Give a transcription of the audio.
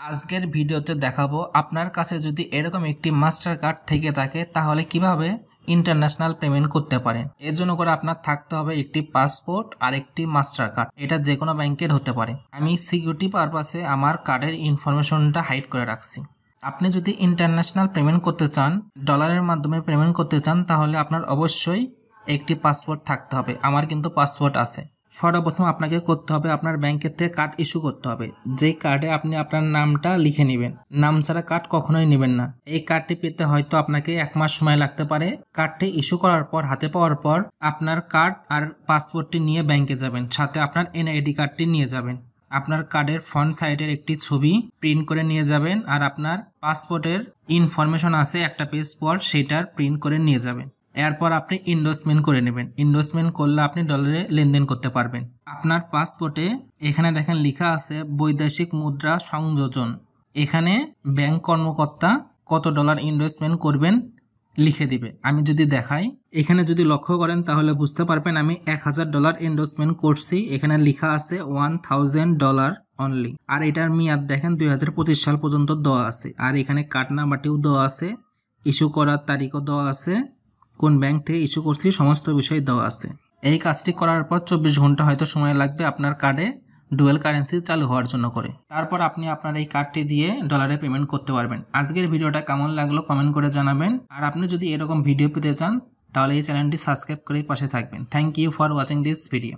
আজকের ভিডিওতে দেখাবো আপনার কাছে যদি এরকম একটি মাস্টার কার্ড থেকে থাকে তাহলে কিভাবে ইন্টারন্যাশনাল পেমেন্ট করতে পারেন। এর জন্য করে আপনার থাকতে হবে একটি পাসপোর্ট আর একটি মাস্টার কার্ড। এটা যে কোনো ব্যাংকের হতে পারে। আমি সিকিউরিটি পারপাসে আমার কার্ডের ইনফরমেশনটা হাইড করে রাখছি। আপনি যদি ইন্টারন্যাশনাল পেমেন্ট করতে চান, ডলারের মাধ্যমে পেমেন্ট করতে চান, তাহলে আপনার অবশ্যই একটি পাসপোর্ট থাকতে হবে। আমার কিন্তু পাসপোর্ট আছে। সর্বপ্রথম আপনাকে করতে হবে আপনার ব্যাংকের থেকে কার্ড ইস্যু করতে হবে। যেই কার্ডে আপনি আপনার নামটা লিখে নেবেন। নাম ছাড়া কার্ড কখনোই নেবেন না। এই কার্ডটি পেতে হয়তো আপনাকে 1 মাস সময় লাগতে পারে। কার্ডটি ইস্যু করার পর হাতে পাওয়ার পর আপনার কার্ড আর পাসপোর্টটি নিয়ে ব্যাংকে যাবেন, সাথে আপনার এনআইডি কার্ডটি নিয়ে যাবেন। আপনার কার্ডের ফ্রন্ট সাইডের একটি ছবি প্রিন্ট করে নিয়ে যাবেন, আর আপনার পাসপোর্টের ইনফরমেশন আছে একটা পেজ পর, সেটার প্রিন্ট করে নিয়ে যাবেন। এরপর আপনি ইন্ডোর্সমেন্ট করে নেবেন। ইন্ডোর্সমেন্ট করলে আপনি ডলারে লেনদেন করতে পারবেন। আপনার পাসপোর্টে এখানে দেখেন লেখা আছে বৈদেশিক মুদ্রা সংযোজন। এখানে ব্যাংক কর্মকর্তা কত ডলার ইনভেস্টমেন্ট করবেন লিখে দিবে। আমি যদি দেখাই, এখানে যদি লক্ষ্য করেন তাহলে বুঝতে পারবেন আমি $1000 ইনভেস্টমেন্ট করছি। এখানে লেখা আছে $1000 অনলি। আর এটার মেয়াদ দেখেন 2025 সাল পর্যন্ত দেওয়া আছে। আর এখানে কার্ড নাম্বারটিও দেওয়া আছে, ইস্যু করার তারিখও দেওয়া আছে, কোন ব্যাংক থেকে ইস্যু করছি সমস্ত বিষয় দেওয়া আছে। এই কাজটি করার পর 24 ঘন্টা হয়তো সময় লাগবে আপনার কার্ডে ডুয়েল কারেন্সি চালু হওয়ার জন্য করে। তারপর আপনি আপনার এই কার্ডটি দিয়ে ডলারে পেমেন্ট করতে পারবেন। আজকের ভিডিওটা কেমন লাগলো কমেন্ট করে জানাবেন। আর আপনি যদি এরকম ভিডিও পেতে চান তাহলে এই চ্যানেলটি সাবস্ক্রাইব করে পাশে থাকবেন। Thank you for watching this video.